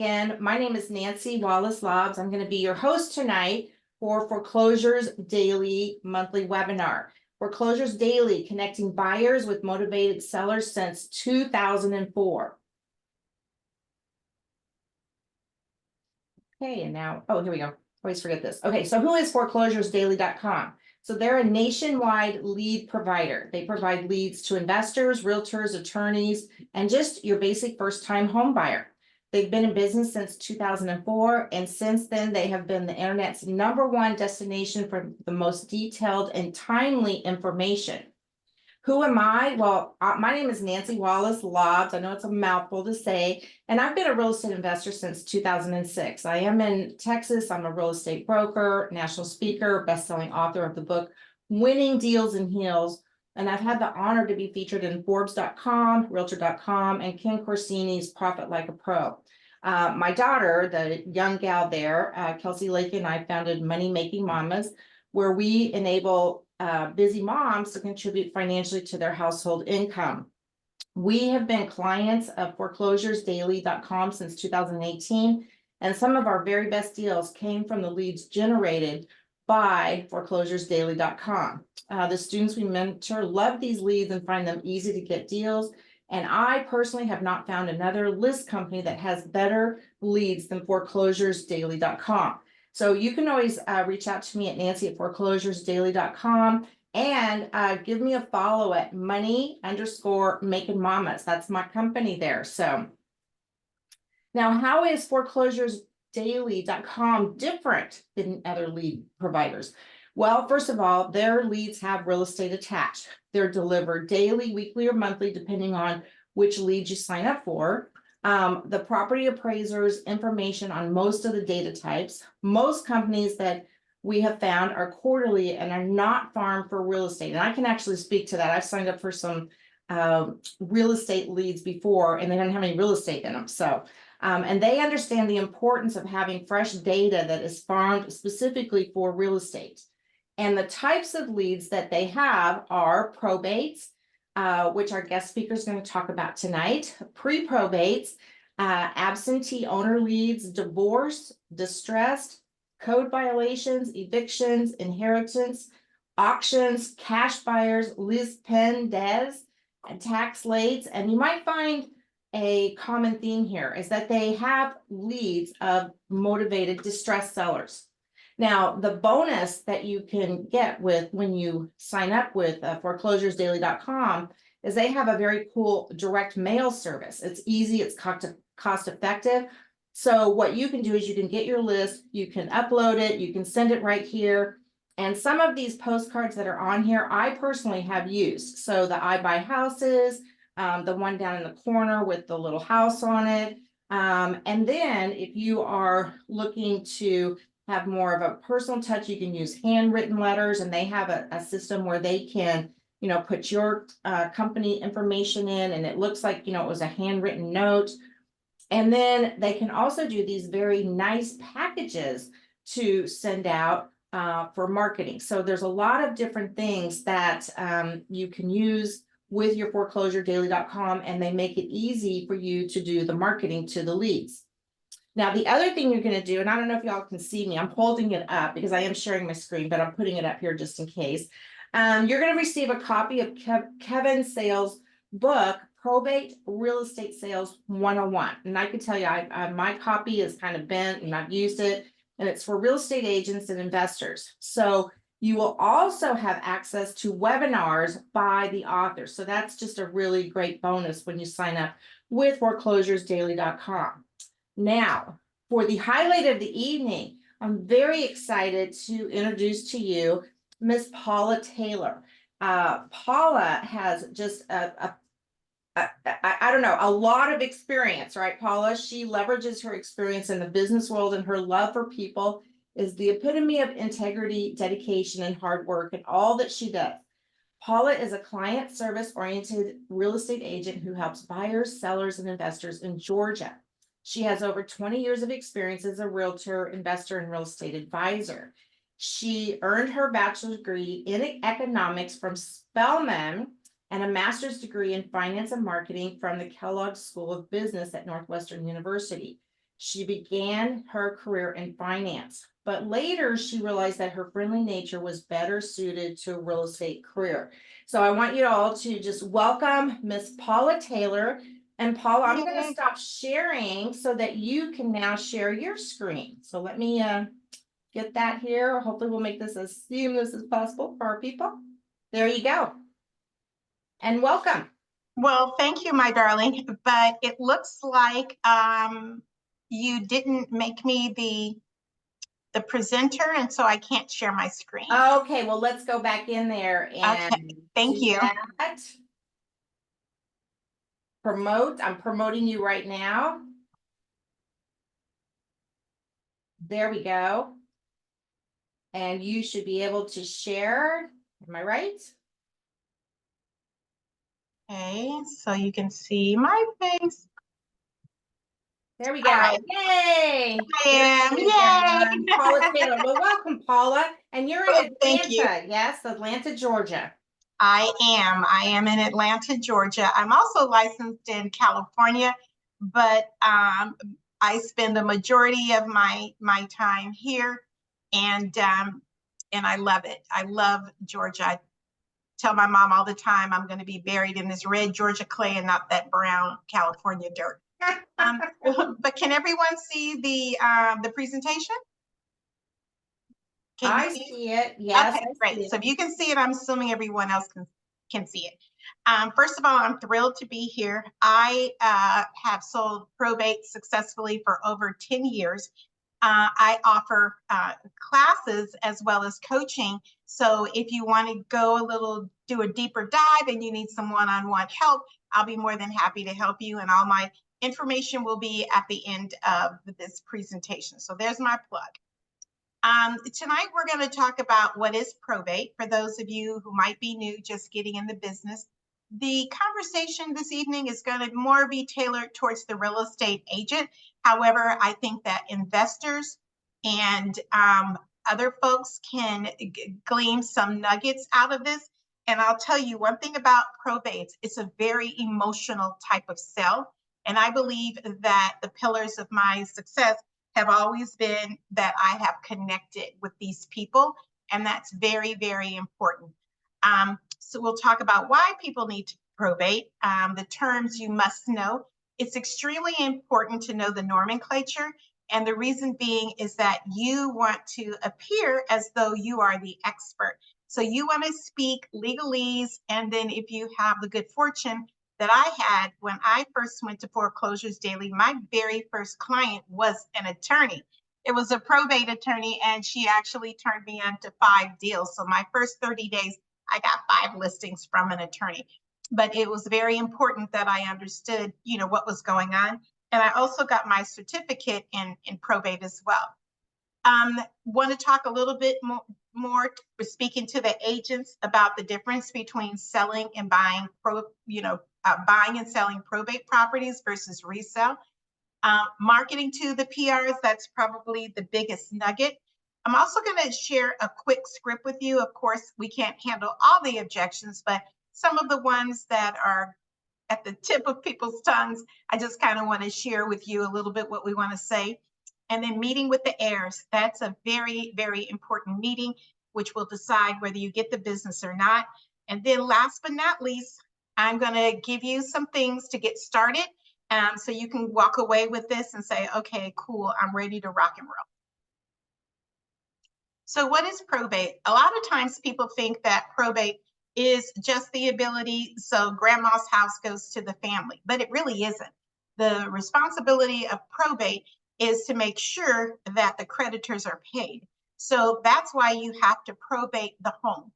And my name is Nancy Wallace-Laabs. I'm going to be your host tonight for Foreclosures Daily monthly webinar. Foreclosures Daily, connecting buyers with motivated sellers since 2004. Okay, and now, oh, here we go. Always forget this. Okay, so who is ForeclosuresDaily.com? So they're a nationwide lead provider. They provide leads to investors, realtors, attorneys, and just your basic first-time home buyer. They've been in business since 2004, and since then they have been the internet's #1 destination for the most detailed and timely information. Who am I? Well, my name is Nancy Wallace-Laabs. I know it's a mouthful to say, and I've been a real estate investor since 2006. I am in Texas. I'm a real estate broker, national speaker, best-selling author of the book, Winning Deals and Heels. And I've had the honor to be featured in Forbes.com, Realtor.com, and Ken Corsini's Profit Like a Pro. My daughter, the young gal there, Kelsey Lake, and I founded Money Makin Mamas, where we enable busy moms to contribute financially to their household income. We have been clients of ForeclosuresDaily.com since 2018, and some of our very best deals came from the leads generated by ForeclosuresDaily.com. The students we mentor love these leads and find them easy to get deals. And I personally have not found another list company that has better leads than ForeclosuresDaily.com. So you can always reach out to me at Nancy@ForeclosuresDaily.com and give me a follow at Money_Makin Mamas. That's my company there. So now, how is ForeclosuresDaily.com different than other lead providers? Well, first of all, their leads have real estate attached. They're delivered daily, weekly, or monthly, depending on which lead you sign up for. The property appraisers information on most of the data types. Most companies that we have found are quarterly and are not farmed for real estate. And I can actually speak to that. I've signed up for some real estate leads before, and they don't have any real estate in them. So, and they understand the importance of having fresh data that is farmed specifically for real estate. And the types of leads that they have are probates, which our guest speaker is going to talk about tonight, pre-probates, absentee owner leads, divorce, distressed, code violations, evictions, inheritance, auctions, cash buyers, lis pendens, and tax lates. And you might find a common theme here is that they have leads of motivated distressed sellers. Now, the bonus that you can get with when you sign up with ForeclosuresDaily.com is they have a very cool direct mail service. It's easy, it's cost effective. So what you can do is you can get your list, you can upload it, you can send it right here. And some of these postcards that are on here, I personally have used. So the I Buy Houses, the one down in the corner with the little house on it. And then if you are looking to have more of a personal touch, you can use handwritten letters, and they have a system where they can, put your company information in, and it looks like, it was a handwritten note. And then they can also do these very nice packages to send out for marketing. So there's a lot of different things that you can use with your ForeclosureDaily.com, and they make it easy for you to do the marketing to the leads. Now, the other thing you're going to do, and I don't know if y'all can see me, I'm holding it up because I am sharing my screen, but I'm putting it up here just in case. You're going to receive a copy of Kevin Sales' book, Probate Real Estate Sales 101. And I can tell you, my copy is kind of bent and I've used it, and it's for real estate agents and investors. So you will also have access to webinars by the author. So that's just a really great bonus when you sign up with ForeclosuresDaily.com. Now, for the highlight of the evening, I'm very excited to introduce to you Miss Paula Taylor. Paula has just I don't know, a lot of experience, right, Paula? She leverages her experience in the business world, and her love for people is the epitome of integrity, dedication, and hard work in all that she does. Paula is a client service-oriented real estate agent who helps buyers, sellers, and investors in Georgia. She has over 20 years of experience as a realtor, investor, and real estate advisor. She earned her bachelor's degree in economics from Spelman and a master's degree in finance and marketing from the Kellogg School of Business at Northwestern University. She began her career in finance, but later she realized that her friendly nature was better suited to a real estate career. So I want you all to just welcome Miss Paula Taylor. And Paula, I'm going to stop sharing so that you can now share your screen. So let me get that here. Hopefully we'll make this as seamless as possible for our people. There you go. And welcome. Well, thank you, my darling. But it looks like you didn't make me the presenter, and so I can't share my screen. Okay, well, let's go back in there and thank you. That. Promote. I'm promoting you right now. There we go. And you should be able to share. Am I right? Okay, so you can see my face. There we go. Right. Yay! Yay! Paula Taylor. Well, welcome, Paula. And you're in Atlanta. Thank you. Yes, Atlanta, Georgia. I am in Atlanta, Georgia. I'm also licensed in California, but I spend the majority of my time here, and I love it. I love Georgia. I tell my mom all the time I'm going to be buried in this red Georgia clay and not that brown California dirt. But can everyone see the presentation? I see it. Yes. Okay, great. So if you can see it, I'm assuming everyone else can see it. First of all, I'm thrilled to be here. I have sold probate successfully for over 10 years. I offer classes as well as coaching. So if you want to do a deeper dive and you need some one-on-one help, I'll be more than happy to help you. And all my information will be at the end of this presentation. So there's my plug. Tonight, we're going to talk about what is probate. For those of you who might be new, just getting in the business, the conversation this evening is going to more be tailored towards the real estate agent. However, I think that investors and other folks can glean some nuggets out of this. And I'll tell you one thing about probates, it's a very emotional type of sell. And I believe that the pillars of my success have always been that I have connected with these people, and that's very, very important. So we'll talk about why people need to probate, the terms you must know. It's extremely important to know the nomenclature, and the reason being is that you want to appear as though you are the expert. So you want to speak legalese, and then if you have the good fortune that I had when I first went to Foreclosures Daily, my very first client was an attorney. It was a probate attorney, and she actually turned me into 5 deals. So my first 30 days, I got 5 listings from an attorney. But it was very important that I understood, what was going on. And I also got my certificate in probate as well. Want to talk a little bit more speaking to the agents about the difference between selling and buying buying and selling probate properties versus resale. Marketing to the PRs, that's probably the biggest nugget. I'm also going to share a quick script with you. Of course, we can't handle all the objections, but some of the ones that are at the tip of people's tongues, I just kind of want to share with you a little bit what we want to say. And then meeting with the heirs, that's a very, very important meeting, which will decide whether you get the business or not. And then last but not least, I'm going to give you some things to get started so you can walk away with this and say, okay, cool, I'm ready to rock and roll. So what is probate? A lot of times people think that probate is just the ability, so grandma's house goes to the family, but it really isn't. The responsibility of probate is to make sure that the creditors are paid. So that's why you have to probate the home.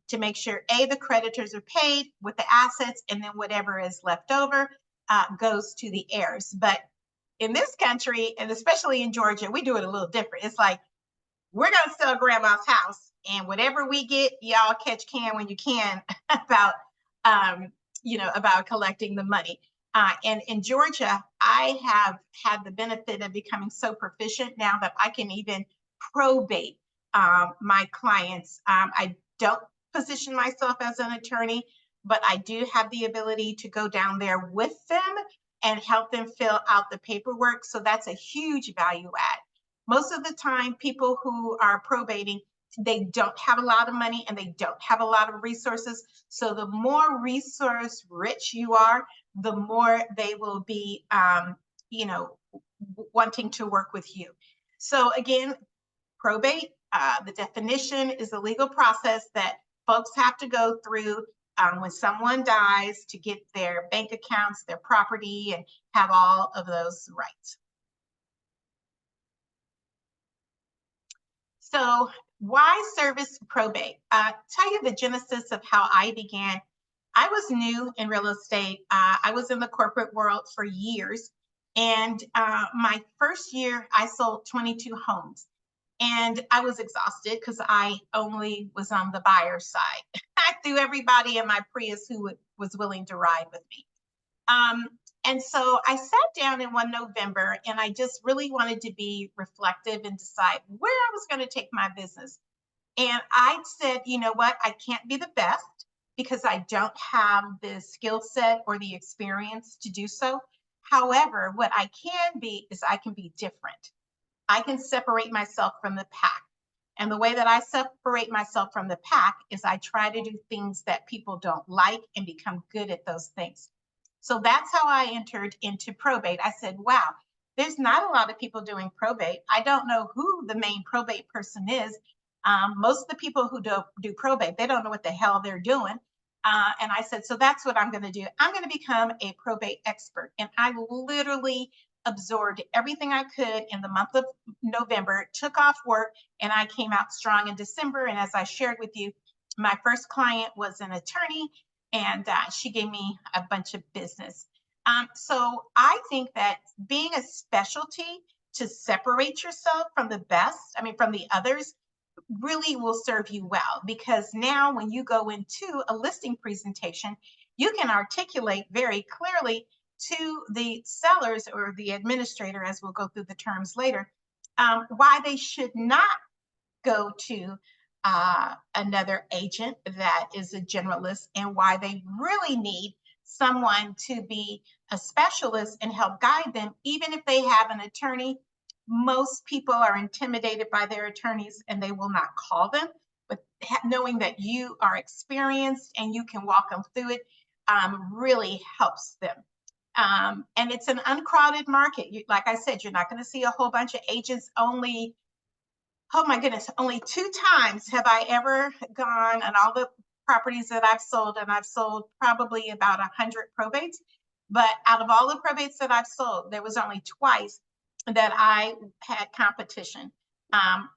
To make sure, the creditors are paid with the assets, and then whatever is left over goes to the heirs. But in this country, and especially in Georgia, we do it a little different. It's like, we're going to sell grandma's house, and whatever we get, y'all catch can when you can about, about collecting the money. And in Georgia, I have had the benefit of becoming so proficient now that I can even probate my clients. I don't position myself as an attorney, but I do have the ability to go down there with them and help them fill out the paperwork. So that's a huge value add. Most of the time, people who are probating, they don't have a lot of money and they don't have a lot of resources. So the more resource rich you are, the more they will be, wanting to work with you. So again, probate, the definition is a legal process that folks have to go through when someone dies to get their bank accounts, their property, and have all of those rights. So why service probate? Tell you the genesis of how I began. I was new in real estate. I was in the corporate world for years. And my first year, I sold 22 homes. And I was exhausted because I only was on the buyer side. I threw everybody in my Prius who was willing to ride with me. And so I sat down in one November and I just really wanted to be reflective and decide where I was going to take my business. And I said, you know what? I can't be the best because I don't have the skill set or the experience to do so. However, what I can be is I can be different. I can separate myself from the pack. And the way that I separate myself from the pack is I try to do things that people don't like and become good at those things. So that's how I entered into probate. I said, wow, there's not a lot of people doing probate. I don't know who the main probate person is. Most of the people who do probate, they don't know what the hell they're doing. And I said, so that's what I'm going to do. I'm going to become a probate expert. And I literally absorbed everything I could in the month of November, took off work, and I came out strong in December. And as I shared with you, my first client was an attorney, and she gave me a bunch of business. So I think that being a specialty to separate yourself from the best, from the others, really will serve you well, because now when you go into a listing presentation, you can articulate very clearly to the sellers or the administrator, as we'll go through the terms later, why they should not go to another agent that is a generalist, and why they really need someone to be a specialist and help guide them. Even if they have an attorney, most people are intimidated by their attorneys and they will not call them, but knowing that you are experienced and you can walk them through it really helps them. And it's an uncrowded market. Like I said, you're not going to see a whole bunch of agents. Only, oh my goodness, only 2 times have I ever gone on all the properties that I've sold, and I've sold probably about 100 probates. But out of all the probates that I've sold, there was only twice that I had competition.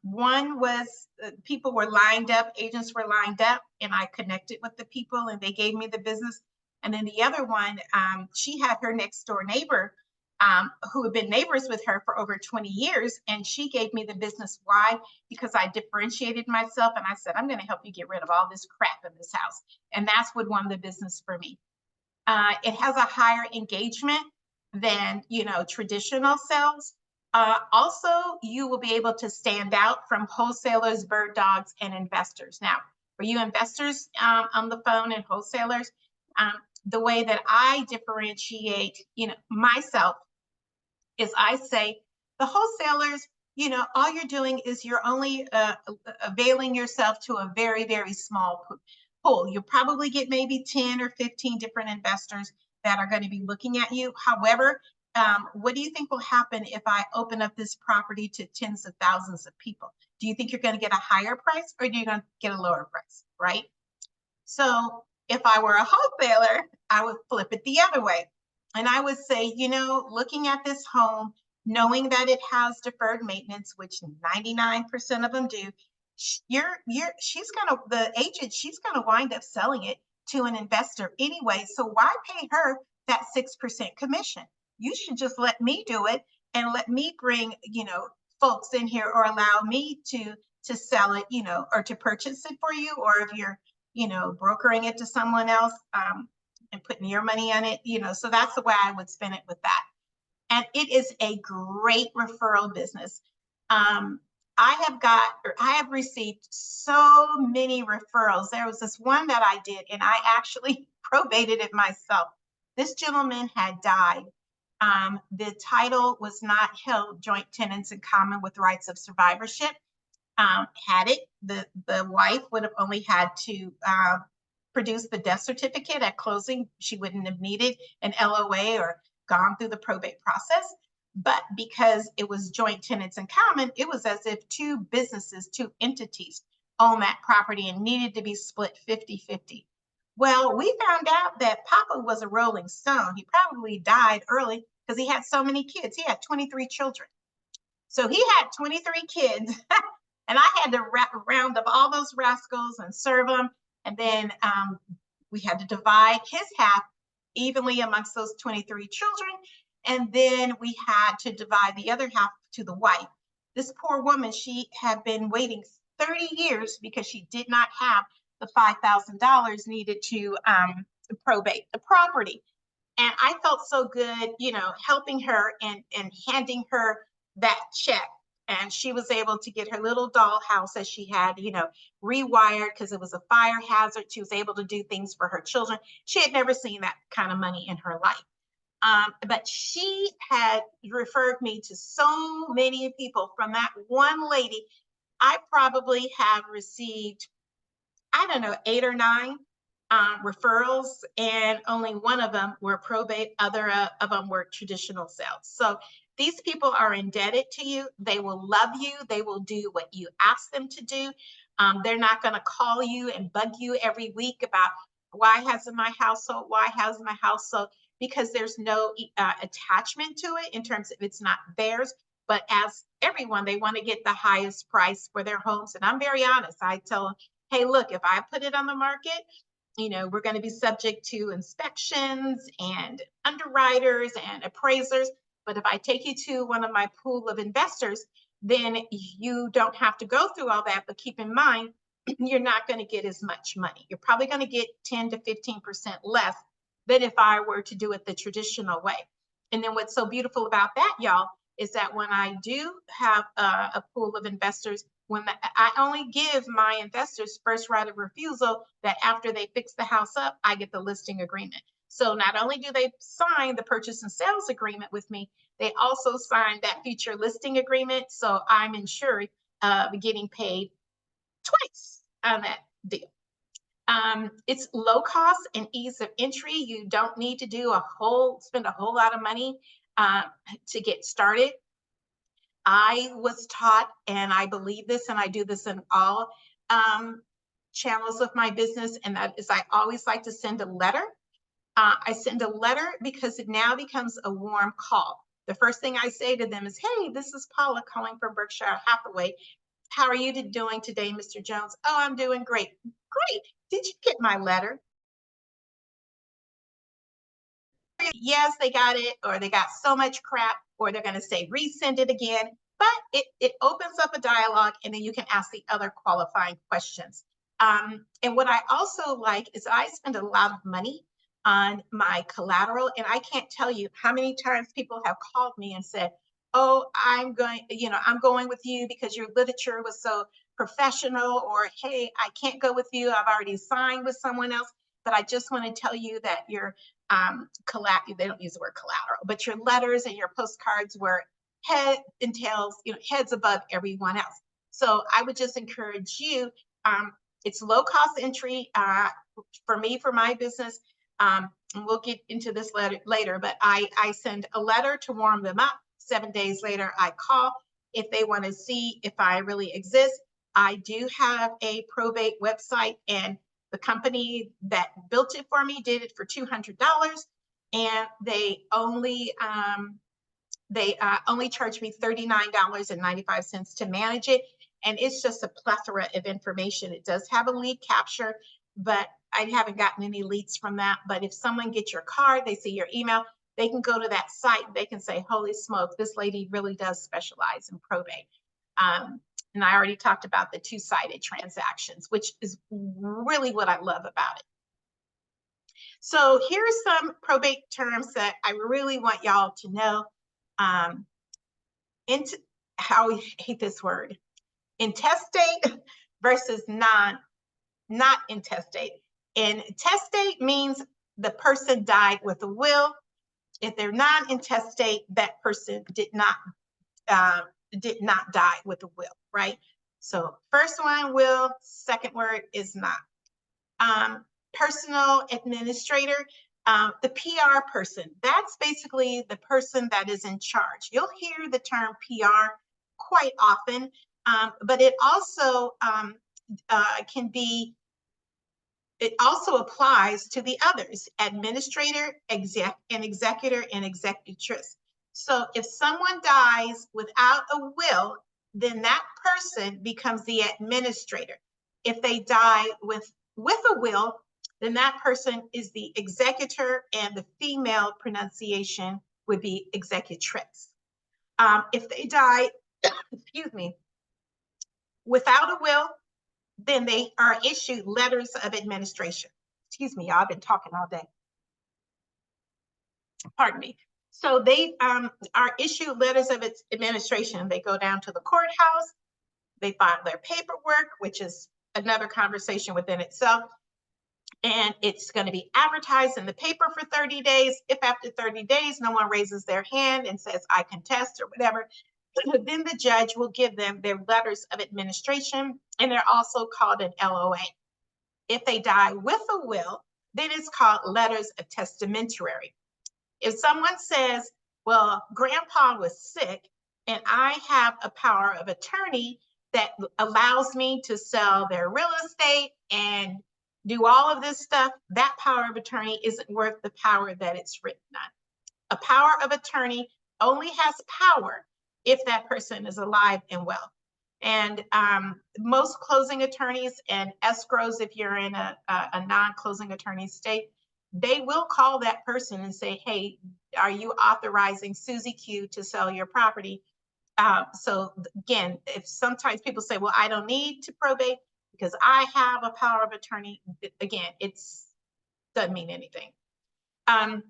One was people were lined up, agents were lined up, and I connected with the people and they gave me the business. And then the other one, she had her next door neighbor who had been neighbors with her for over 20 years. And she gave me the business. Why? Because I differentiated myself and I said, I'm going to help you get rid of all this crap in this house. And that's what won the business for me. It has a higher engagement than, traditional sales. Also, you will be able to stand out from wholesalers, bird dogs, and investors. Now, for you investors on the phone and wholesalers, the way that I differentiate, myself is I say the wholesalers, all you're doing is you're only availing yourself to a very, very small pool. You'll probably get maybe 10 or 15 different investors that are going to be looking at you. However, what do you think will happen if I open up this property to tens of thousands of people? Do you think you're going to get a higher price, or do you going to get a lower price, right? So if I were a wholesaler, I would flip it the other way. And I would say, looking at this home, knowing that it has deferred maintenance, which 99% of them do, she's gonna wind up selling it to an investor anyway. So why pay her that 6% commission? You should just let me do it and let me bring, folks in here, or allow me to sell it, or to purchase it for you, or if you're, brokering it to someone else and putting your money on it, so that's the way I would spin it with that. And it is a great referral business. I have received so many referrals. There was this one that I did, and I actually probated it myself. This gentleman had died The title was not held joint tenants in common with rights of survivorship. Had it, the wife would have only had to produce the death certificate at closing. She wouldn't have needed an LOA or gone through the probate process. But because it was joint tenants in common, it was as if two businesses, two entities own that property and needed to be split 50-50. Well, we found out that Papa was a rolling stone. He probably died early because he had so many kids. He had 23 children. So he had 23 kids and I had to round up all those rascals and serve them. And then we had to divide his half evenly amongst those 23 children. And then we had to divide the other half to the wife. This poor woman, she had been waiting 30 years because she did not have the $5,000 needed to probate the property. And I felt so good, you know, helping her and handing her that check. And she was able to get her little dollhouse that she had, you know, rewired because it was a fire hazard. She was able to do things for her children. She had never seen that kind of money in her life. But she had referred me to so many people. From that one lady, I probably have received, I don't know, 8 or 9 referrals, and only one of them were probate. Other of them were traditional sales. So these people are indebted to you. They will love you. They will do what you ask them to do. They're not going to call you and bug you every week about why hasn't my household, why hasn't my household, because there's no attachment to it in terms of it's not theirs. But as everyone, they want to get the highest price for their homes. And I'm very honest. I tell them, hey, look, if I put it on the market, you know, we're going to be subject to inspections and underwriters and appraisers. But if I take you to one of my pool of investors, then you don't have to go through all that. But keep in mind, you're not going to get as much money. You're probably going to get 10 to 15% less than if I were to do it the traditional way. And then what's so beautiful about that, y'all, is that when I do have a pool of investors, I only give my investors first right of refusal, that after they fix the house up, I get the listing agreement. So not only do they sign the purchase and sales agreement with me, they also sign that future listing agreement. So I'm insured getting paid twice on that deal. It's low cost and ease of entry. You don't need to spend a whole lot of money to get started. I was taught, and I believe this, and I do this in all channels of my business, and that is I always like to send a letter. I send a letter because it now becomes a warm call. The first thing I say to them is, hey, this is Paula calling from Berkshire Hathaway. How are you doing today, Mr. Jones? Oh, I'm doing great. Great. Did you get my letter? Yes, they got it, or they got so much crap, or they're going to say resend it again. But it opens up a dialogue, and then you can ask the other qualifying questions. And what I also like is I spend a lot of money on my collateral, and I can't tell you how many times people have called me and said, oh, I'm going with you because your literature was so professional, or hey, I can't go with you, I've already signed with someone else, but I just want to tell you that your they don't use the word collateral, but your letters and your postcards were head and tails, heads above everyone else. So I would just encourage you. It's low cost entry for me, for my business. And we'll get into this later, but I send a letter to warm them up. 7 days later, I call if they want to see if I really exist. I do have a probate website, and the company that built it for me did it for $200, and they only charged me $39.95 to manage it. And it's just a plethora of information. It does have a lead capture, but I haven't gotten any leads from that. But if someone gets your card, they see your email, they can go to that site. They can say, holy smoke, this lady really does specialize in probate. And I already talked about the two-sided transactions, which is really what I love about it. So here's some probate terms that I really want y'all to know. How we hate this word. Intestate versus not intestate. Intestate means the person died with a will. If they're non-intestate, that person did not die with a will, right? So first one, will, second word is not. Personal administrator, the PR person, that's basically the person that is in charge. You'll hear the term PR quite often, but it also it also applies to the others, administrator, executor, and executrix. So if someone dies without a will, then that person becomes the administrator. If they die with a will, then that person is the executor, and the female pronunciation would be executrix. If they die, excuse me, without a will, then they are issued letters of administration. Excuse me, y'all, I've been talking all day. Pardon me. So they are issued letters of administration. They go down to the courthouse, they file their paperwork, which is another conversation within itself. And it's going to be advertised in the paper for 30 days. If after 30 days, no one raises their hand and says, I contest or whatever, then the judge will give them their letters of administration, and they're also called an LOA. If they die with a will, then it's called letters of testamentary. If someone says, well, grandpa was sick and I have a power of attorney that allows me to sell their real estate and do all of this stuff, that power of attorney isn't worth the power that it's written on. A power of attorney only has power if that person is alive and well. And most closing attorneys and escrows, if you're in a non-closing attorney state, they will call that person and say, hey, are you authorizing Susie Q to sell your property? So again, if sometimes people say, well, I don't need to probate because I have a power of attorney, again, doesn't mean anything. And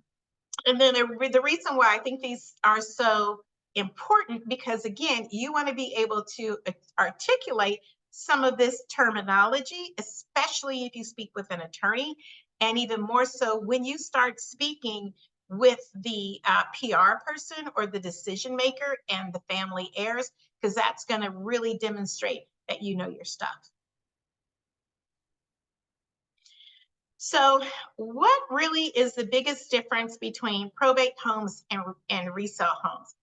then the reason why I think these are so important, because again, you want to be able to articulate some of this terminology, especially if you speak with an attorney, and even more so when you start speaking with the PR person or the decision maker and the family heirs, because that's going to really demonstrate that you know your stuff. So what really is the biggest difference between probate homes and resale homes?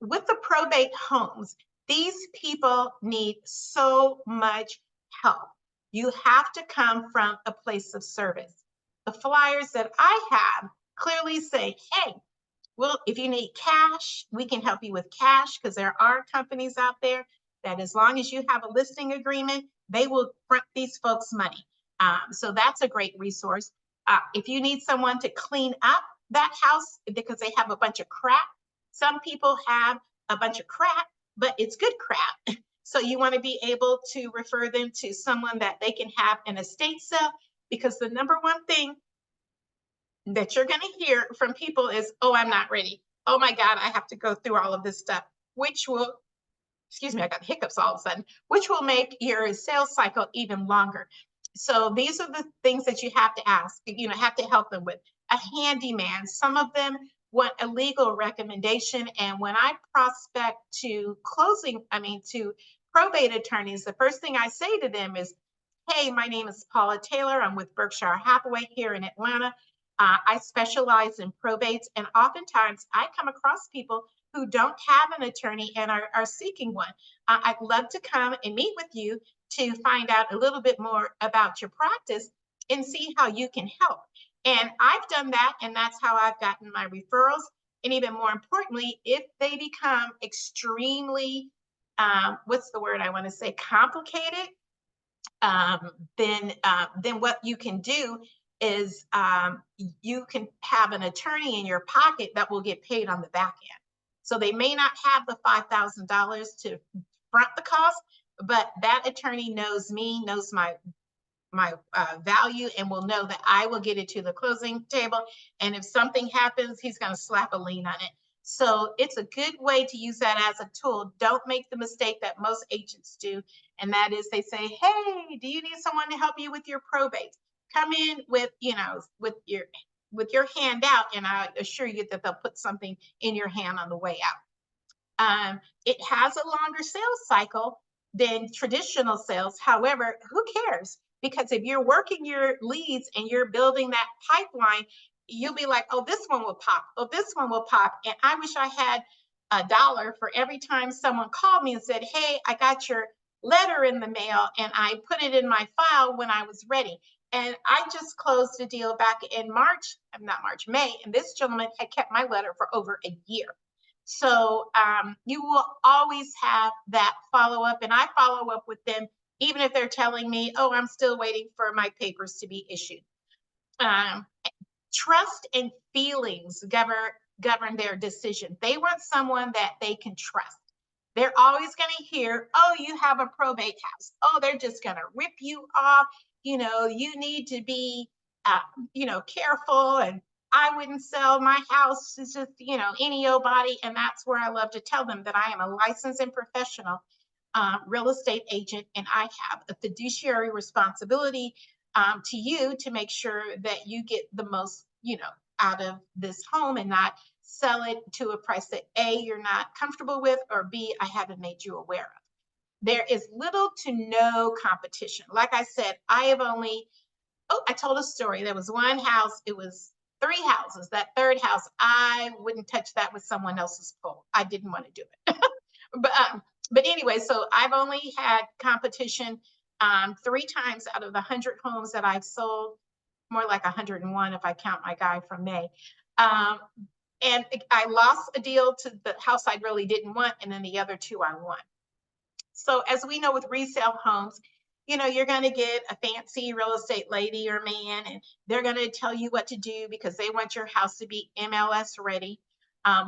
With the probate homes, these people need so much help. You have to come from a place of service. The flyers that I have clearly say, hey, well, if you need cash, we can help you with cash, because there are companies out there that as long as you have a listing agreement, they will front these folks money. So that's a great resource. If you need someone to clean up that house because they have a bunch of crap, some people have a bunch of crap, but it's good crap. So you want to be able to refer them to someone that they can have an estate sale, because the number one thing that you're going to hear from people is, oh, I'm not ready. Oh my God, I have to go through all of this stuff, which will, excuse me, I got hiccups all of a sudden, which will make your sales cycle even longer. So these are the things that you have to ask, have to help them with. A handyman, some of them want a legal recommendation. And when I prospect to to probate attorneys, the first thing I say to them is, hey, my name is Paula Taylor. I'm with Berkshire Hathaway here in Atlanta. I specialize in probates, and oftentimes I come across people who don't have an attorney and are seeking one. I'd love to come and meet with you to find out a little bit more about your practice and see how you can help. And I've done that, and that's how I've gotten my referrals. And even more importantly, if they become extremely, what's the word I want to say, complicated, then what you can do is you can have an attorney in your pocket that will get paid on the back end. So they may not have the $5,000 to front the cost, but that attorney knows me, knows my value, and will know that I will get it to the closing table. And if something happens, he's going to slap a lien on it. So it's a good way to use that as a tool. Don't make the mistake that most agents do. And that is, they say, hey, do you need someone to help you with your probate? Come in with, with your with your hand out, and I assure you that they'll put something in your hand on the way out. It has a longer sales cycle than traditional sales. However, who cares? Because if you're working your leads and you're building that pipeline, you'll be like, oh, this one will pop. Oh, this one will pop. And I wish I had $1 for every time someone called me and said, hey, I got your letter in the mail and I put it in my file when I was ready. And I just closed a deal back in May, and this gentleman had kept my letter for over a year. So you will always have that follow-up, and I follow up with them even if they're telling me, oh, I'm still waiting for my papers to be issued. Trust and feelings govern their decision. They want someone that they can trust. They're always going to hear, oh, you have a probate house. Oh, they're just going to rip you off. You know, you need to be, careful. And I wouldn't sell my house. It's just, any old body. And that's where I love to tell them that I am a licensed and professional real estate agent, and I have a fiduciary responsibility to you to make sure that you get the most, out of this home and not sell it to a price that A, you're not comfortable with, or B, I haven't made you aware of. There is little to no competition. Like I said, I told a story. There was one house, it was 3 houses. That third house, I wouldn't touch that with someone else's pole. I didn't want to do it. But anyway, so I've only had competition 3 times out of the 100 homes that I've sold, more like 101 if I count my guy from May. And I lost a deal to the house I really didn't want, and then the other 2 I won. So as we know with resale homes, you're going to get a fancy real estate lady or man, and they're going to tell you what to do because they want your house to be MLS ready.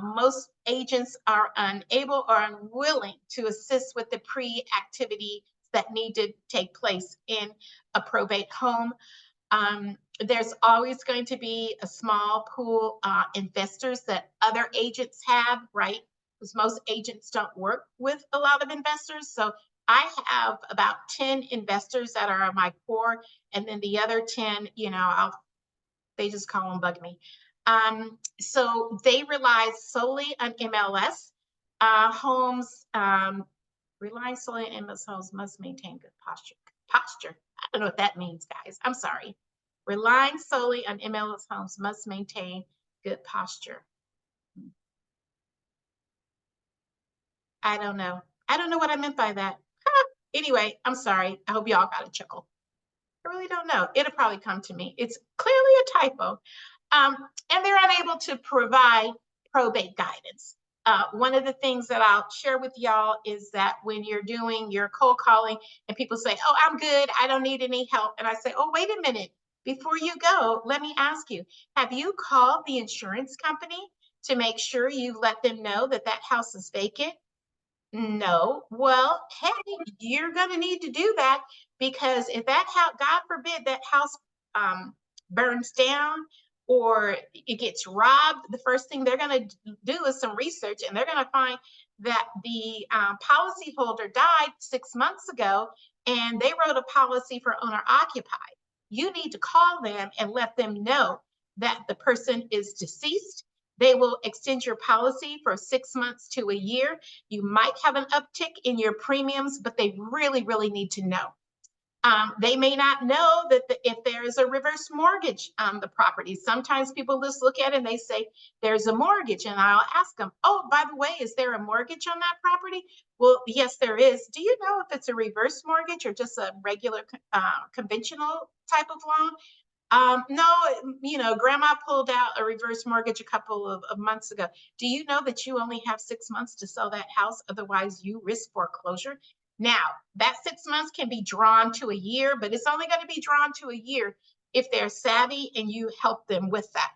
Most agents are unable or unwilling to assist with the pre-activity that need to take place in a probate home. There's always going to be a small pool investors that other agents have, right? Because most agents don't work with a lot of investors. So I have about 10 investors that are my core, and then the other 10, they just call them bug me. So they rely solely on MLS homes. Relying solely on MLS homes must maintain good posture. I don't know what that means, guys. I'm sorry. Relying solely on MLS homes must maintain good posture. I don't know. I don't know what I meant by that. Anyway, I'm sorry. I hope y'all got a chuckle. I really don't know. It'll probably come to me. It's clearly a typo. And they're unable to provide probate guidance. One of the things that I'll share with y'all is that when you're doing your cold calling and people say, oh, I'm good, I don't need any help. And I say, oh, wait a minute. Before you go, let me ask you, have you called the insurance company to make sure you let them know that that house is vacant? No. Well, hey, you're going to need to do that, because if that house, God forbid, that house burns down or it gets robbed, the first thing they're going to do is some research, and they're going to find that the policyholder died 6 months ago and they wrote a policy for owner occupied. You need to call them and let them know that the person is deceased. They will extend your policy for 6 months to a year. You might have an uptick in your premiums, but they really, really need to know. They may not know that if there is a reverse mortgage on the property. Sometimes people just look at it and they say, there's a mortgage. And I'll ask them, oh, by the way, is there a mortgage on that property? Well, yes, there is. Do you know if it's a reverse mortgage or just a regular conventional type of loan? No, grandma pulled out a reverse mortgage a couple of months ago. Do you know that you only have 6 months to sell that house? Otherwise, you risk foreclosure. Now, that 6 months can be drawn to a year, but it's only going to be drawn to a year if they're savvy and you help them with that.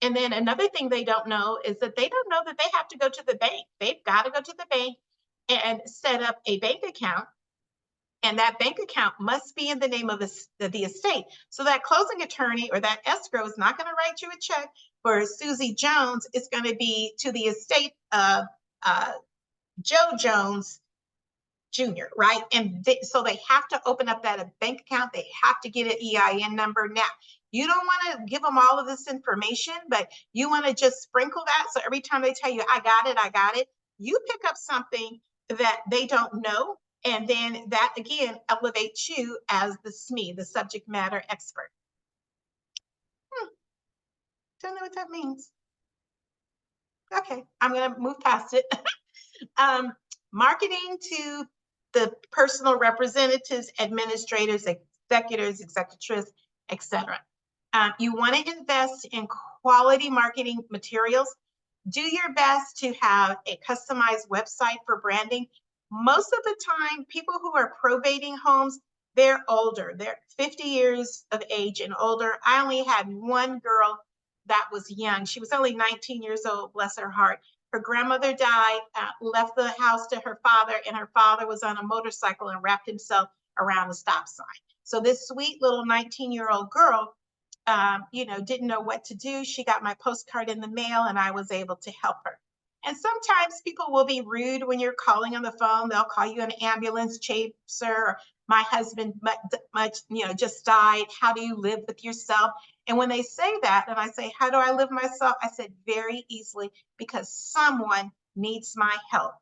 And then another thing they don't know is that they don't know that they have to go to the bank. They've got to go to the bank and set up a bank account. And that bank account must be in the name of the estate. So that closing attorney or that escrow is not going to write you a check for Susie Jones. It's going to be to the estate of Joe Jones Jr., right? And so they have to open up that bank account. They have to get an EIN number. Now, You don't want to give them all of this information, but you want to just sprinkle that. So every time they tell you, I got it, you pick up something that they don't know. And then that again elevates you as the SME, the subject matter expert. Don't know what that means. Okay, I'm going to move past it. Marketing to the personal representatives, administrators, executors, executress, etc. You want to invest in quality marketing materials. Do your best to have a customized website for branding. Most of the time, people who are probating homes, they're older. They're 50 years of age and older. I only had one girl that was young. She was only 19 years old, bless her heart. Her grandmother died, left the house to her father, and her father was on a motorcycle and wrapped himself around the stop sign. So this sweet little 19-year-old girl, didn't know what to do. She got my postcard in the mail and I was able to help her. And sometimes people will be rude when you're calling on the phone. They'll call you an ambulance chaser, or my husband just died. How do you live with yourself? And when they say that, and I say, how do I live myself? I said, very easily, because someone needs my help.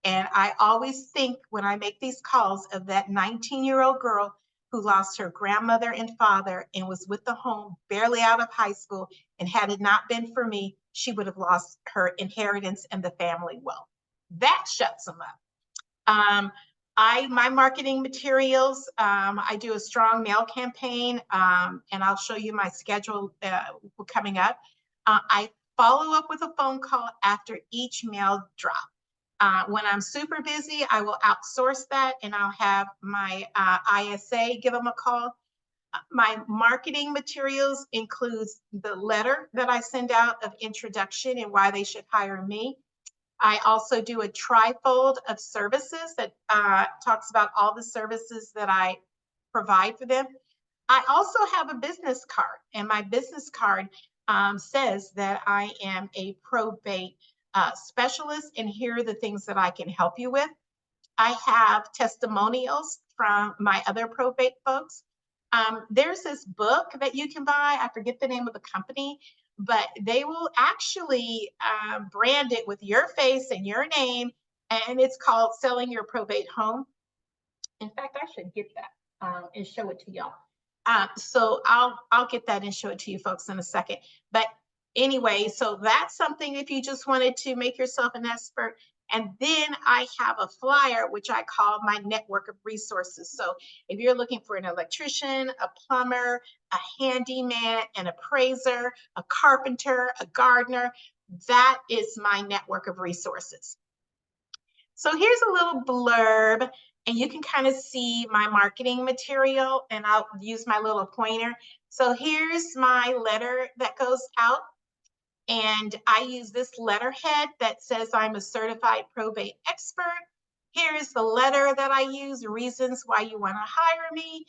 And I always think when I make these calls of that 19-year-old girl who lost her grandmother and father and was with the home barely out of high school. And had it not been for me, she would have lost her inheritance and the family wealth. That shuts them up. My marketing materials, I do a strong mail campaign, and I'll show you my schedule coming up. I follow up with a phone call after each mail drop. When I'm super busy, I will outsource that and I'll have my ISA give them a call. My marketing materials includes the letter that I send out of introduction and why they should hire me. I also do a trifold of services that talks about all the services that I provide for them. I also have a business card, and my business card says that I am a probate specialist, and here are the things that I can help you with. I have testimonials from my other probate folks. There's this book that you can buy. I forget the name of the company, but they will actually brand it with your face and your name, and it's called Selling Your Probate Home. In fact, I should get that and show it to y'all. So I'll get that and show it to you folks in a second. But anyway, so that's something if you just wanted to make yourself an expert. And then I have a flyer, which I call my network of resources. So if you're looking for an electrician, a plumber, a handyman, an appraiser, a carpenter, a gardener, that is my network of resources. So here's a little blurb, and you can kind of see my marketing material, and I'll use my little pointer. So here's my letter that goes out, and I use this letterhead that says I'm a certified probate expert. Here's the letter that I use, reasons why you want to hire me,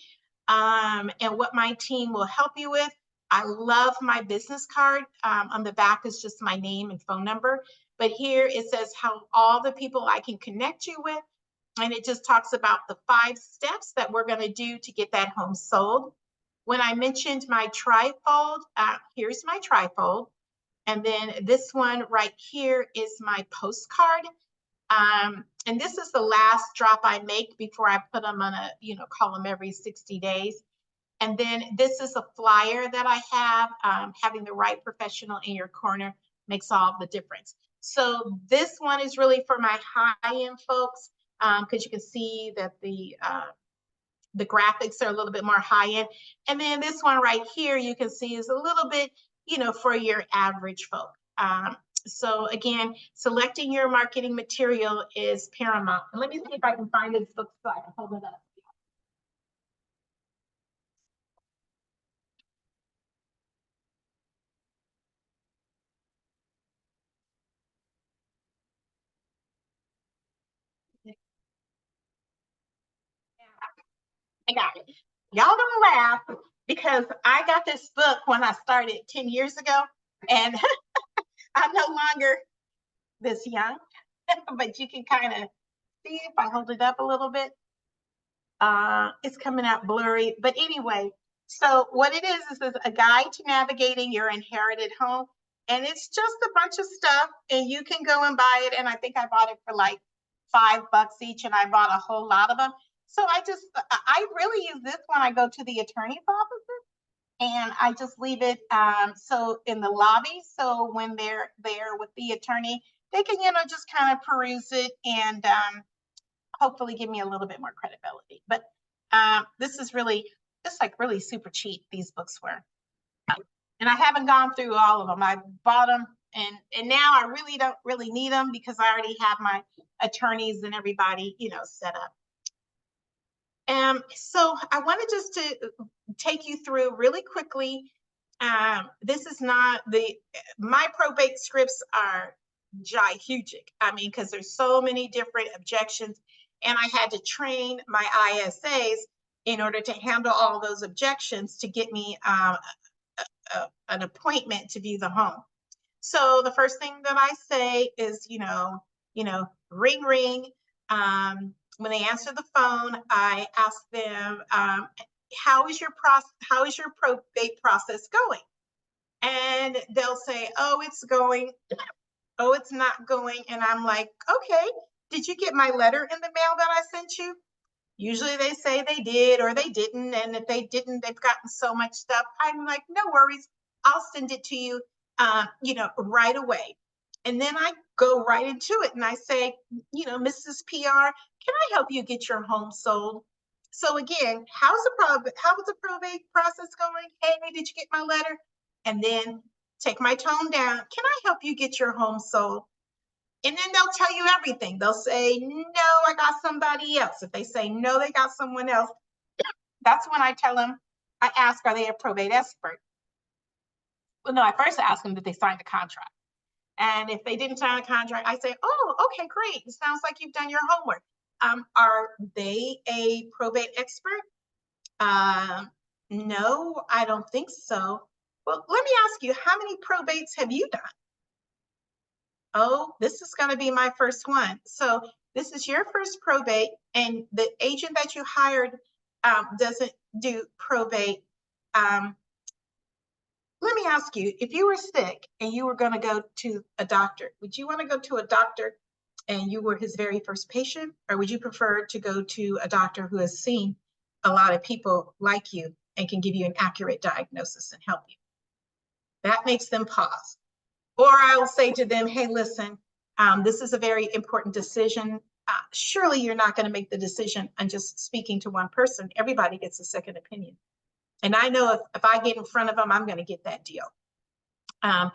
and what my team will help you with. I love my business card. On the back is just my name and phone number. But here it says how all the people I can connect you with. And it just talks about the 5 steps that we're going to do to get that home sold. When I mentioned my trifold, here's my trifold. And then this one right here is my postcard. And this is the last drop I make before I put them on a, call them every 60 days. And then this is a flyer that I have. Having the right professional in your corner makes all the difference. So this one is really for my high-end folks, because you can see that the graphics are a little bit more high-end. And then this one right here, you can see is a little bit, for your average folk. So again, selecting your marketing material is paramount. And let me see if I can find this book so I can hold it up. I got it. Y'all don't laugh because I got this book when I started 10 years ago, and I'm no longer this young, but you can kind of see if I hold it up a little bit. It's coming out blurry, but anyway, So what it is a guide to navigating your inherited home. And it's just a bunch of stuff and you can go and buy it. And I think I bought it for like $5 each and I bought a whole lot of them. So I really use this when I go to the attorney's offices and I just leave it so in the lobby. So when they're there with the attorney, they can, just kind of peruse it and hopefully give me a little bit more credibility. But this is really, just like really super cheap, these books were. And I haven't gone through all of them. I bought them and now I really don't really need them because I already have my attorneys and everybody, set up. So I wanted just to take you through really quickly. This is not my probate scripts are gigantic. I mean, because there's so many different objections and I had to train my ISAs in order to handle all those objections to get me an appointment to view the home. So the first thing that I say is, ring, ring. When they answer the phone, I ask them, how is your probate process going? And they'll say, oh, it's going. Oh, it's not going. And I'm like, okay, did you get my letter in the mail that I sent you? Usually they say they did or they didn't. And if they didn't, they've gotten so much stuff. I'm like, no worries. I'll send it to you, right away. And then I go right into it and I say, Mrs. PR, can I help you get your home sold? So again, how was the probate process going? Hey, did you get my letter? And then take my tone down. Can I help you get your home sold? And then they'll tell you everything. They'll say, no, I got somebody else. If they say, no, they got someone else, that's when I tell them, I ask, are they a probate expert? Well, no, I first ask them, did they sign the contract? And if they didn't sign a contract, I say, oh, okay, great. It sounds like you've done your homework. Are they a probate expert? No, I don't think so. Well, let me ask you, how many probates have you done? Oh, this is going to be my first one. So this is your first probate and the agent that you hired doesn't do probate. Let me ask you, if you were sick and you were going to go to a doctor, would you want to go to a doctor and you were his very first patient? Or would you prefer to go to a doctor who has seen a lot of people like you and can give you an accurate diagnosis and help you? That makes them pause. Or I will say to them, hey, listen, this is a very important decision. Surely you're not going to make the decision on just speaking to one person. Everybody gets a second opinion. And I know if I get in front of them, I'm going to get that deal. And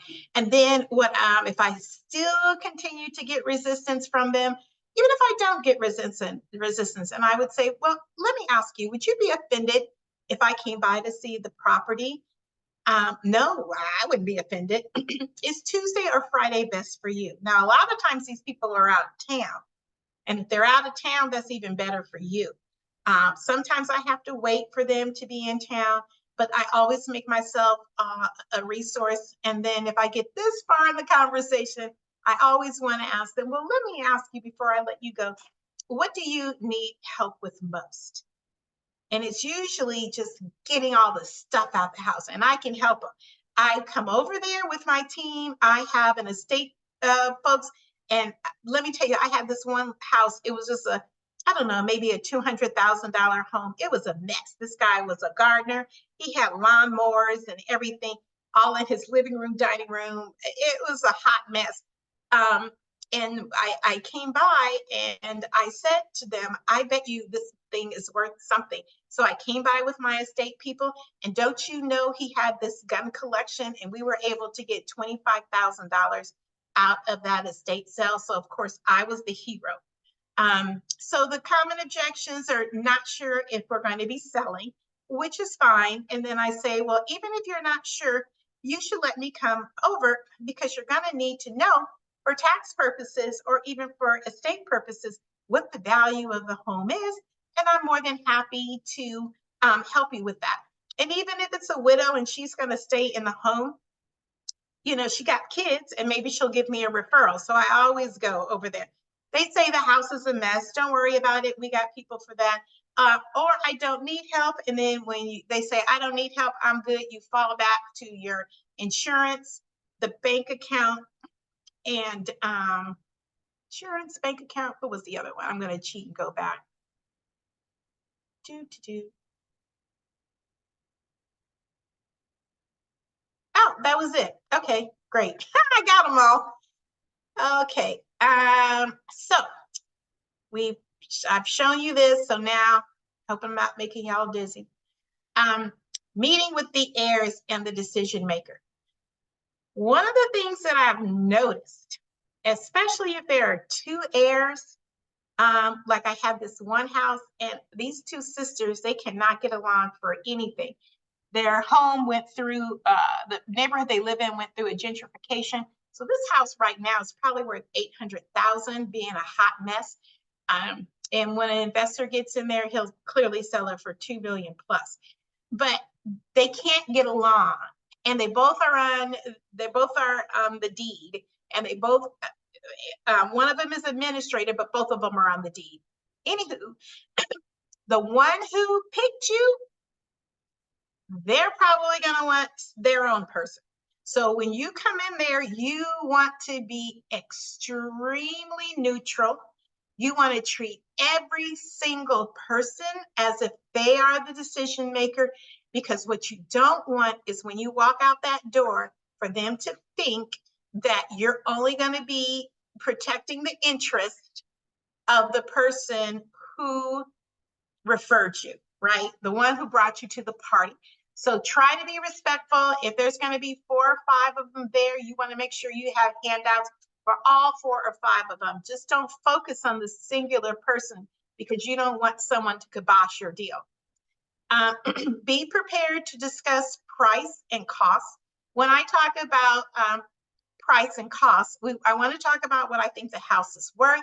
then if I still continue to get resistance from them, even if I don't get resistance, and I would say, well, let me ask you, would you be offended if I came by to see the property? No, I wouldn't be offended. Is Tuesday or Friday best for you? Now, a lot of times these people are out of town. And if they're out of town, that's even better for you. Sometimes I have to wait for them to be in town, but I always make myself a resource. And then if I get this far in the conversation, I always want to ask them, well, let me ask you before I let you go, what do you need help with most? And it's usually just getting all the stuff out the house and I can help them. I come over there with my team. I have an estate folks. And let me tell you, I had this one house. It was just maybe a $200,000 home. It was a mess. This guy was a gardener. He had lawnmowers and everything all in his living room, dining room. It was a hot mess. And I came by and I said to them, I bet you this thing is worth something. So I came by with my estate people, and don't you know he had this gun collection and we were able to get $25,000 out of that estate sale. So of course I was the hero. So the common objections are not sure if we're going to be selling, which is fine. And then I say, well, even if you're not sure, you should let me come over because you're going to need to know for tax purposes or even for estate purposes what the value of the home is. And I'm more than happy to help you with that. And even if it's a widow and she's going to stay in the home, she got kids and maybe she'll give me a referral. So I always go over there. They say the house is a mess. Don't worry about it. We got people for that. or I don't need help. And then when they say, I don't need help, I'm good, you fall back to your insurance, the bank account, and insurance, bank account. What was the other one? I'm going to cheat and go back. Oh, that was it. Okay, great. I got them all. Okay. So I've shown you this. So now, hope I'm not making y'all dizzy. Meeting with the heirs and the decision maker. One of the things that I've noticed, especially if there are two heirs, like I have this one house and these two sisters, they cannot get along for anything. Their home went through, the neighborhood they live in went through a gentrification. So this house right now is probably worth $800,000, being a hot mess. And when an investor gets in there, he'll clearly sell it for $2 million plus. But they can't get along, and they both are on the deed, and they both, one of them is administrator, but both of them are on the deed. Anywho, the one who picked you, they're probably going to want their own person. So when you come in there, you want to be extremely neutral. You want to treat every single person as if they are the decision maker, because what you don't want is when you walk out that door for them to think that you're only going to be protecting the interest of the person who referred you, right? The one who brought you to the party. So try to be respectful. If there's going to be 4 or 5 of them there, you want to make sure you have handouts for all 4 or 5 of them. Just don't focus on the singular person, because you don't want someone to kibosh your deal. Be prepared to discuss price and cost. When I talk about price and cost, I want to talk about what I think the house is worth,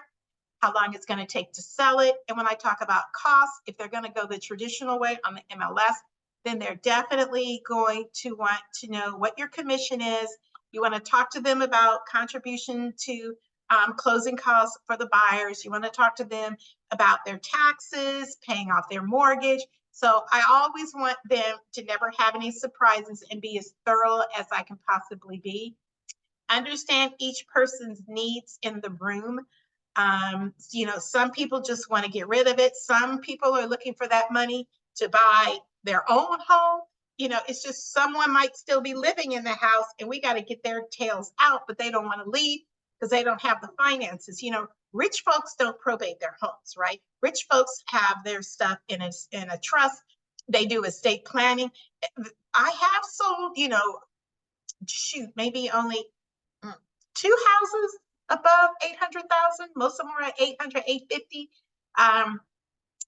how long it's going to take to sell it. And when I talk about cost, if they're going to go the traditional way on the MLS, then they're definitely going to want to know what your commission is. You want to talk to them about contribution to closing costs for the buyers. You want to talk to them about their taxes, paying off their mortgage. So I always want them to never have any surprises and be as thorough as I can possibly be. Understand each person's needs in the room. You know, some people just want to get rid of it. Some people are looking for that money to buy their own home. You know, it's just someone might still be living in the house and we got to get their tails out, but they don't want to leave because they don't have the finances. You know, rich folks don't probate their homes, right? Rich folks have their stuff in a trust. They do estate planning. I have sold, you know, shoot, maybe only 2 houses above 800,000. Most of them are at 800, 850.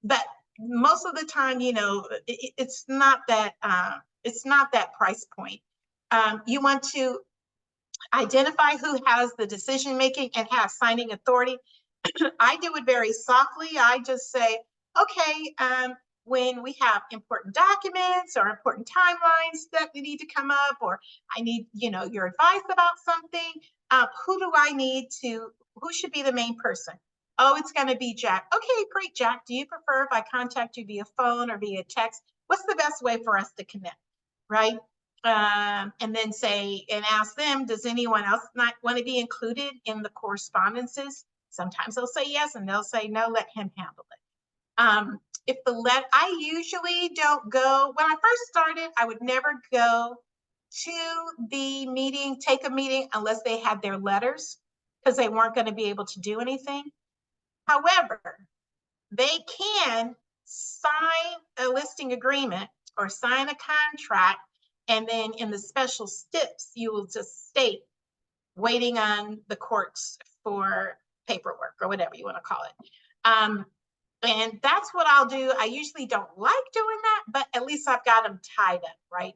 But most of the time, you know, it's not that price point. You want to identify who has the decision making and has signing authority. I do it very softly. I just say, okay, when we have important documents or important timelines that need to come up, or I need, you know, your advice about something, who do I need to, who should be the main person? Oh, it's going to be Jack. Okay, great, Jack. Do you prefer if I contact you via phone or via text? What's the best way for us to connect, right? And then say, and ask them, does anyone else not want to be included in the correspondences? Sometimes they'll say yes, and they'll say no, let him handle it. If I usually don't go, when I first started, I would never go to the meeting, take a meeting, unless they had their letters, because they weren't going to be able to do anything. However, they can sign a listing agreement or sign a contract, and then in the special steps, you will just state waiting on the courts for paperwork or whatever you want to call it. And that's what I'll do. I usually don't like doing that, but at least I've got them tied up, right?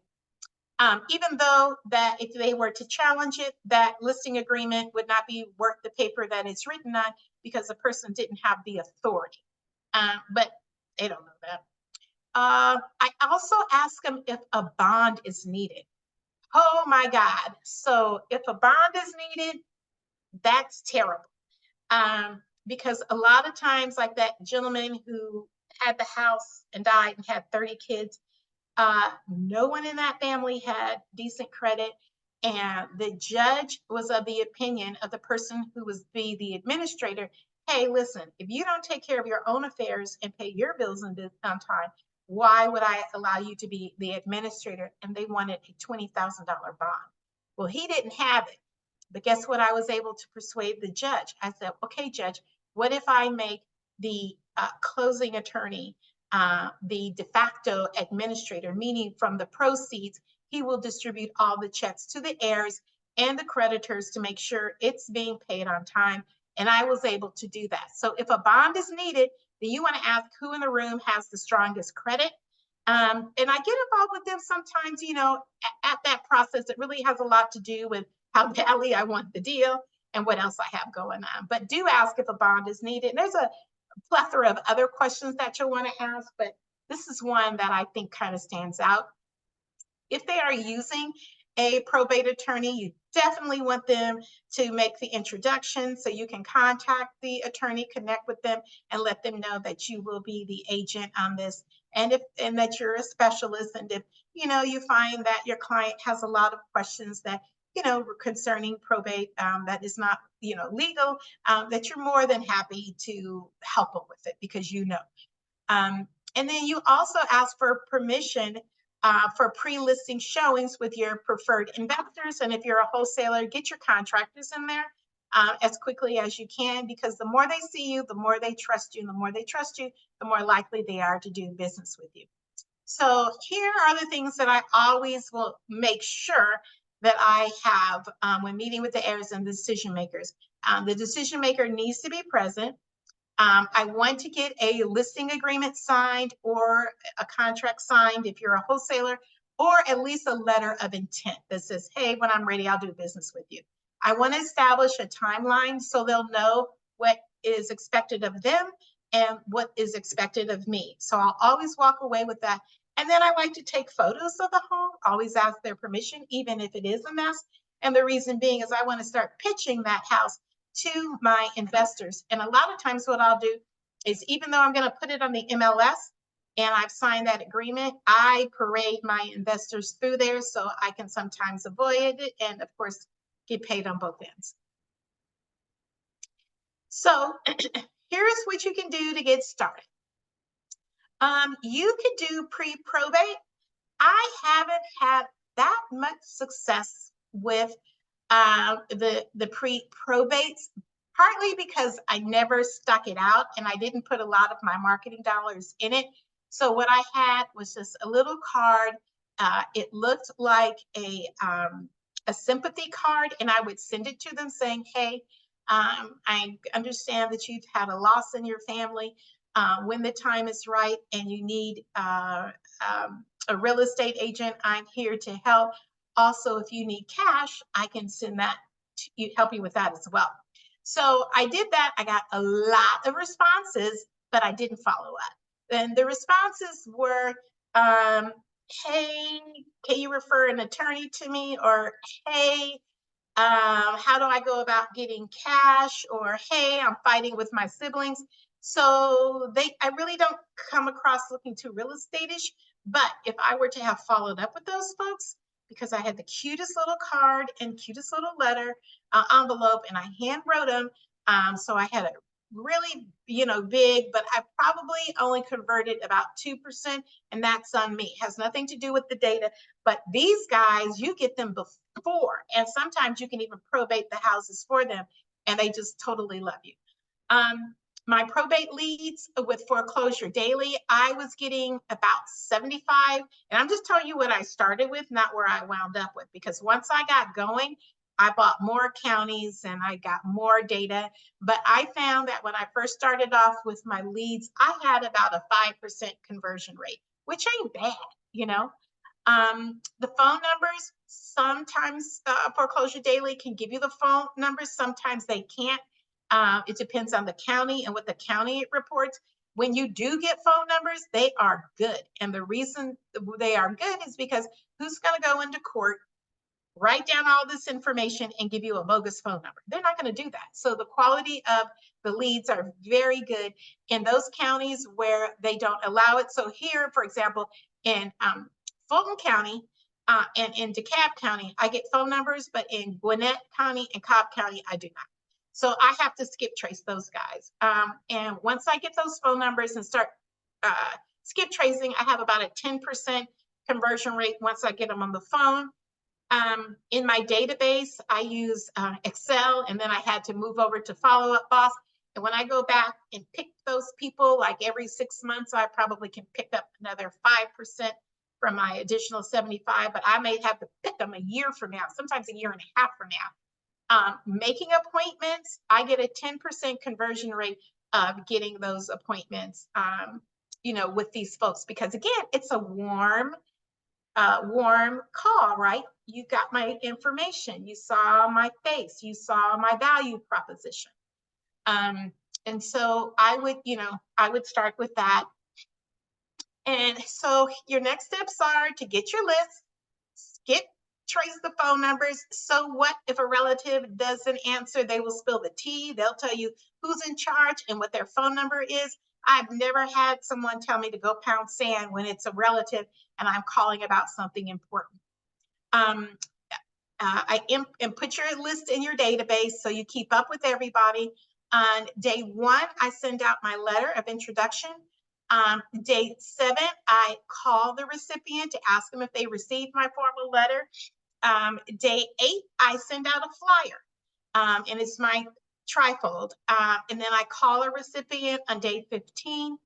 Even though that if they were to challenge it, that listing agreement would not be worth the paper that it's written on, because the person didn't have the authority. But they don't know that. I also ask them if a bond is needed. Oh my God. So if a bond is needed, that's terrible. Because a lot of times, like that gentleman who had the house and died and had 30 kids. No one in that family had decent credit. And the judge was of the opinion of the person who was the administrator. Hey, listen, if you don't take care of your own affairs and pay your bills on time, why would I allow you to be the administrator? And they wanted a $20,000 bond. Well, he didn't have it. But guess what? I was able to persuade the judge. I said, okay, judge, what if I make the closing attorney the de facto administrator, meaning from the proceeds, he will distribute all the checks to the heirs and the creditors to make sure it's being paid on time. And I was able to do that. So if a bond is needed, then you want to ask who in the room has the strongest credit. And I get involved with them sometimes, you know, at that process. It really has a lot to do with how badly I want the deal and what else I have going on. But do ask if a bond is needed. And there's a plethora of other questions that you'll want to ask, but this is one that I think kind of stands out. If they are using a probate attorney, you definitely want them to make the introduction so you can contact the attorney, connect with them, and let them know that you will be the agent on this, and that you're a specialist. And if you find that your client has a lot of questions that concerning probate that is not legal, that you're more than happy to help them with it because and then you also ask for permission for pre-listing showings with your preferred investors. And if you're a wholesaler, get your contractors in there as quickly as you can, because the more they see you, the more they trust you, and the more they trust you, the more likely they are to do business with you. So here are the things that I always will make sure that I have when meeting with the heirs and the decision makers. The decision maker needs to be present. I want to get a listing agreement signed or a contract signed if you're a wholesaler, or at least a letter of intent that says, hey, when I'm ready, I'll do business with you. I want to establish a timeline so they'll know what is expected of them and what is expected of me. So I'll always walk away with that. And then I like to take photos of the home, always ask their permission, even if it is a mess. And the reason being is I want to start pitching that house to my investors. And a lot of times what I'll do is, even though I'm going to put it on the MLS and I've signed that agreement, I parade my investors through there so I can sometimes avoid it and, of course, get paid on both ends. So here's what you can do to get started. You could do pre-probate. I haven't had that much success with the pre-probates, partly because I never stuck it out and I didn't put a lot of my marketing dollars in it. So what I had was just a little card. It looked like a sympathy card, and I would send it to them saying, hey, I understand that you've had a loss in your family. When the time is right and you need a real estate agent, I'm here to help. Also, if you need cash, I can send that to help you with that as well. So I did that. I got a lot of responses, but I didn't follow up. And the responses were, hey, can you refer an attorney to me? Or, hey, how do I go about getting cash? Or, hey, I'm fighting with my siblings. So I really don't come across looking too real estate-ish. But if I were to have followed up with those folks, because I had the cutest little card and cutest little letter envelope, and I hand wrote them, so I had a really big, but I probably only converted about 2%, and that's on me. It has nothing to do with the data. But these guys, you get them before, and sometimes you can even probate the houses for them, and they just totally love you. My probate leads with Foreclosure Daily, I was getting about 75. And I'm just telling you what I started with, not where I wound up with, because once I got going, I bought more counties and I got more data. But I found that when I first started off with my leads, I had about a 5% conversion rate, which ain't bad, The phone numbers, sometimes Foreclosure Daily can give you the phone numbers, sometimes they can't. It depends on the county and what the county reports. When you do get phone numbers, they are good. And the reason they are good is because who's going to go into court write down all this information and give you a bogus phone number. They're not going to do that. So the quality of the leads are very good in those counties where they don't allow it. So here, for example, in Fulton County and in DeKalb County, I get phone numbers, but in Gwinnett County and Cobb County, I do not. So I have to skip trace those guys. And once I get those phone numbers and start skip tracing, I have about a 10% conversion rate once I get them on the phone. In my database, I use Excel, and then I had to move over to Follow Up Boss. And when I go back and pick those people, like every 6 months, I probably can pick up another 5% from my additional 75, but I may have to pick them a year from now, sometimes a year and a half from now. Making appointments, I get a 10% conversion rate of getting those appointments, with these folks, because again, it's a warm call, right? You got my information, you saw my face, you saw my value proposition. And so I would start with that. And so your next steps are to get your list, trace the phone numbers. So what if a relative doesn't answer? They will spill the tea. They'll tell you who's in charge and what their phone number is. I've never had someone tell me to go pound sand when it's a relative and I'm calling about something important. And put your list in your database so you keep up with everybody. On day 1, I send out my letter of introduction. Day 7, I call the recipient to ask them if they received my formal letter. Day 8, I send out a flyer, and it's my trifold. And then I call a recipient on day 15.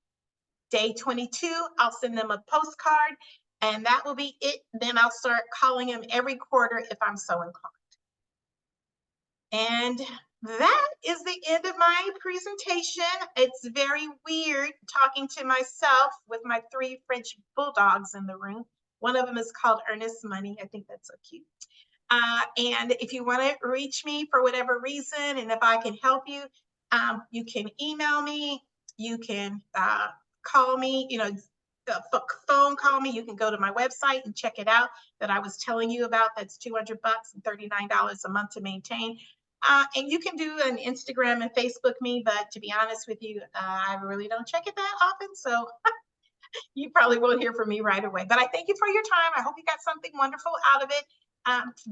Day 22, I'll send them a postcard, and that will be it. Then I'll start calling them every quarter if I'm so inclined. And that is the end of my presentation. It's very weird talking to myself with my 3 French bulldogs in the room. One of them is called Ernest Money. I think that's so cute. And if you want to reach me for whatever reason, and if I can help you, you can email me, you can call me, phone call me. You can go to my website and check it out that I was telling you about. That's $200 and $39 a month to maintain. And you can do an Instagram and Facebook me, but to be honest with you, I really don't check it that often. So you probably won't hear from me right away. But I thank you for your time. I hope you got something wonderful out of it.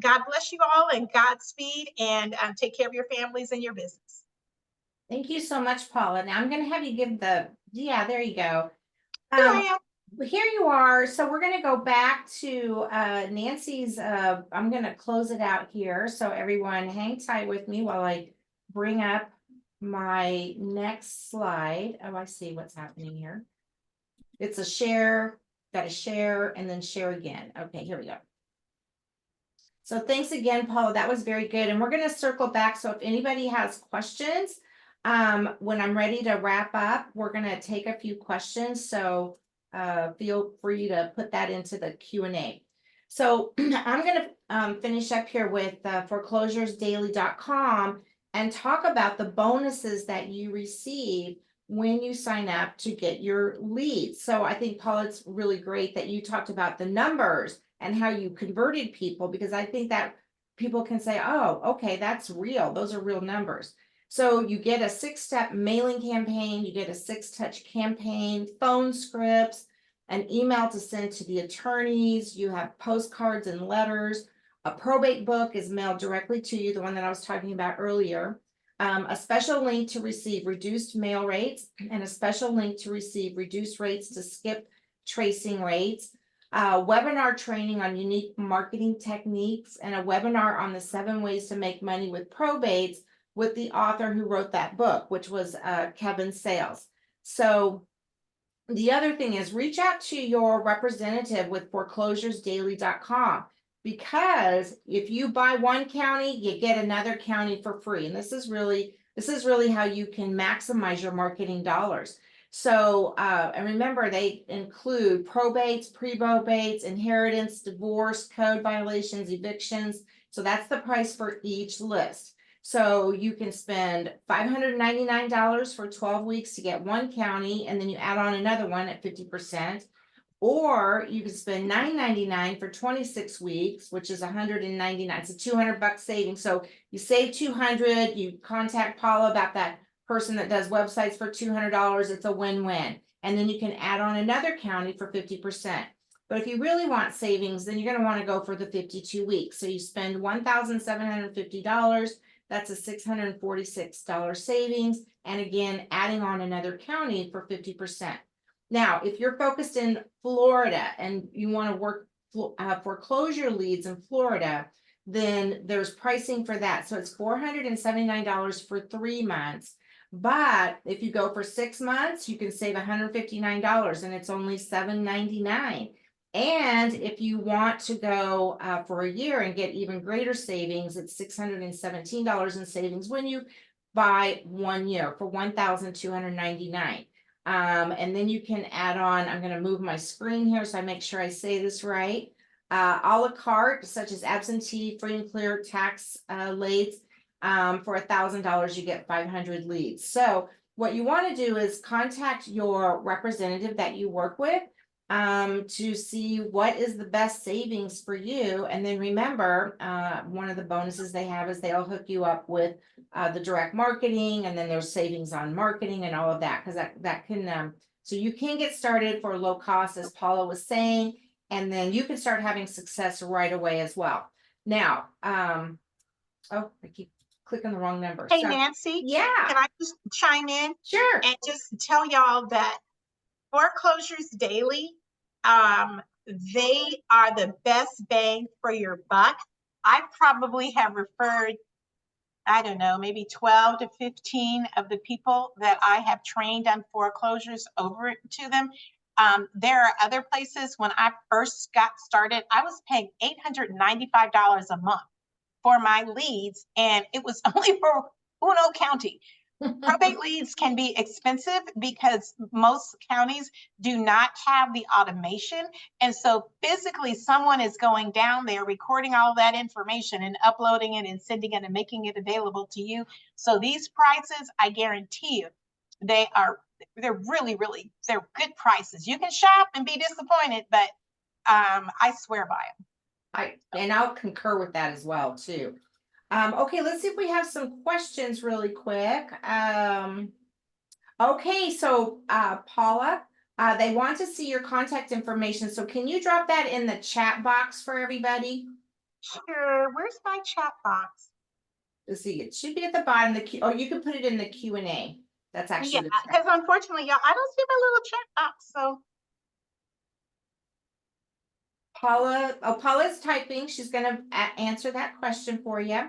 God bless you all and Godspeed, and take care of your families and your business. Thank you so much, Paula. Now I'm going to have you give there you go. Here I am. Here you are. So we're going to go back to Nancy's. I'm going to close it out here. So everyone hang tight with me while I bring up my next slide. Oh, I see what's happening here. It's a share, got to share and then share again. Okay, here we go. So thanks again, Paula. That was very good. And we're going to circle back. So if anybody has questions, when I'm ready to wrap up, we're going to take a few questions. So feel free to put that into the Q&A. So I'm going to finish up here with ForeclosuresDaily.com and talk about the bonuses that you receive when you sign up to get your leads. So I think, Paula, it's really great that you talked about the numbers and how you converted people, because I think that people can say, oh, okay, that's real. Those are real numbers. So you get a 6-step mailing campaign, you get a 6-touch campaign, phone scripts, an email to send to the attorneys, you have postcards and letters, a probate book is mailed directly to you, the one that I was talking about earlier, a special link to receive reduced mail rates, and a special link to receive reduced rates to skip tracing rates, webinar training on unique marketing techniques, and a webinar on the 7 ways to make money with probates with the author who wrote that book, which was Kevin Sales. So the other thing is reach out to your representative with ForeclosuresDaily.com, because if you buy one county, you get another county for free. And this is really how you can maximize your marketing dollars. So, and remember, they include probates, pre-probates, inheritance, divorce, code violations, evictions. So that's the price for each list. So you can spend $599 for 12 weeks to get one county, and then you add on another one at 50%, Or you can spend $9.99 for 26 weeks, which is $199. It's a $200 savings. So you save $200, you contact Paula about that person that does websites for $200. It's a win-win. And then you can add on another county for 50%. But if you really want savings, then you're going to want to go for the 52 weeks. So you spend $1,750. That's a $646 savings. And again, adding on another county for 50%. Now, if you're focused in Florida and you want to work foreclosure leads in Florida, then there's pricing for that. So it's $479 for 3 months. But if you go for 6 months, you can save $159 and it's only $799. And if you want to go for a year and get even greater savings, it's $617 in savings when you buy 1 year for $1,299. And then you can add on, I'm going to move my screen here so I make sure I say this right. A la carte, such as absentee, free and clear tax leads. For $1,000, you get 500 leads. So what you want to do is contact your representative that you work with to see what is the best savings for you. And then remember, one of the bonuses they have is they'll hook you up with the direct marketing, and then there's savings on marketing and all of that, because that can, so you can get started for low cost, as Paula was saying, and then you can start having success right away as well. Now, oh, I keep clicking the wrong number. Hey, So, Nancy. yeah, Can I just chime in? sure. And just tell y'all that Foreclosures Daily, they are the best bang for your buck. I probably have referred, I don't know, maybe 12 to 15 of the people that I have trained on foreclosures over to them. There are other places. When I first got started, I was paying $895 a month for my leads, and it was only for Uno County. Probate leads can be expensive because most counties do not have the automation. And so physically someone is going down there, recording all that information and uploading it and sending it and making it available to you. So these prices, I guarantee you, they're really, really, they're good prices. You can shop and be disappointed, but I swear by them. And I'll concur with that as well too. Okay, let's see if we have some questions really quick. Okay, so Paula, they want to see your contact information. So can you drop that in the chat box for everybody? Sure. Where's my chat box? Let's see, it should be at the bottom. Or you can put it in the Q&A. That's actually yeah, because unfortunately, y'all, I don't see my little chat box. So Paula's typing. She's going to answer that question for you.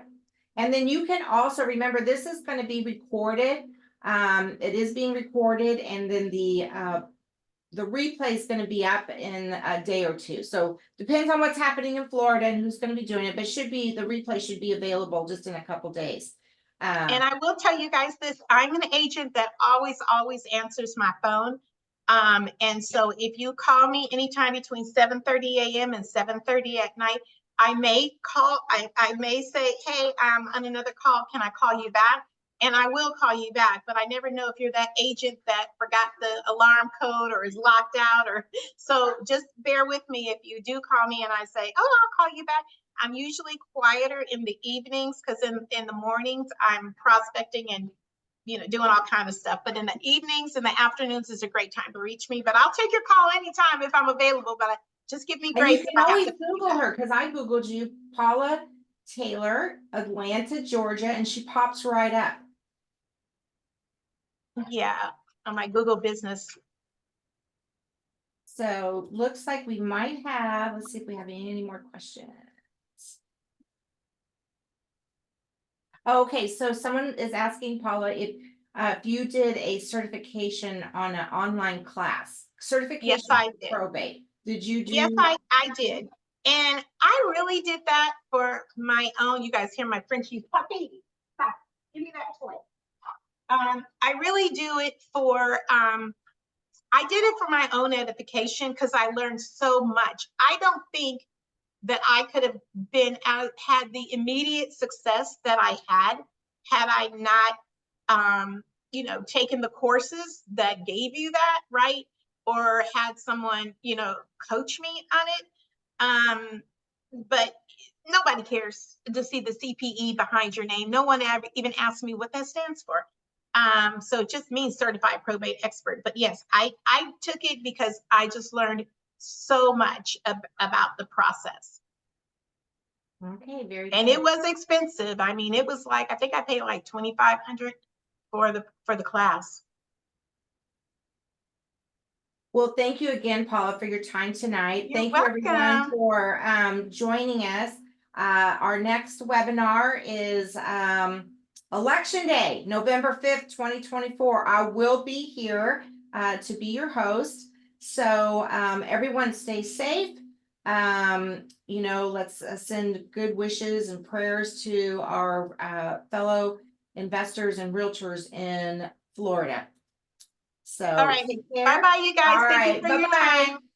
And then you can also remember, this is going to be recorded. It is being recorded, and then the replay is going to be up in a day or two. So depends on what's happening in Florida and who's going to be doing it, but the replay should be available just in a couple days. And I will tell you guys this, I'm an agent that always answers my phone. And so if you call me anytime between 7:30 a.m. and 7:30 at night, I may call, I may say, hey, I'm on another call, can I call you back? And I will call you back, but I never know if you're that agent that forgot the alarm code or is locked out, or so just bear with me if you do call me and I say, oh, I'll call you back. I'm usually quieter in the evenings because in the mornings I'm prospecting and doing all kind of stuff. But in the evenings and the afternoons is a great time to reach me. But I'll take your call anytime if I'm available. But just give me grace. And you can always Google her, because I Googled you, Paula Taylor, Atlanta, Georgia, and she pops right up. Yeah, on my Google business. So looks like we might have, let's see if we have any more questions. Okay, so someone is asking Paula if you did a certification on an online class. Certification. Yes, I did. Probate. Did you do? Yes, I did. And I really did that for my own. You guys hear my Frenchie puppy? Stop. Give me that toy. I really do it for, I did it for my own edification because I learned so much. I don't think that I could have had the immediate success that I had I not, taken the courses that gave you that, right? or had someone, coach me on it. But nobody cares to see the CPE behind your name. No one ever even asked me what that stands for. So it just means certified probate expert. But yes, I took it because I just learned so much about the process. Okay, very And good. it was expensive. I mean, it was like, I think I paid like $2,500 for the class. Well, thank you again, Paula, for your time tonight. You're Thank you everyone welcome. for joining us. Our next webinar is Election Day, November 5th, 2024. I will be here to be your host. So everyone stay safe. Let's send good wishes and prayers to our fellow investors and realtors in Florida. So All right. take care. Bye-bye, you guys. All Thank you right. for your Bye-bye. time.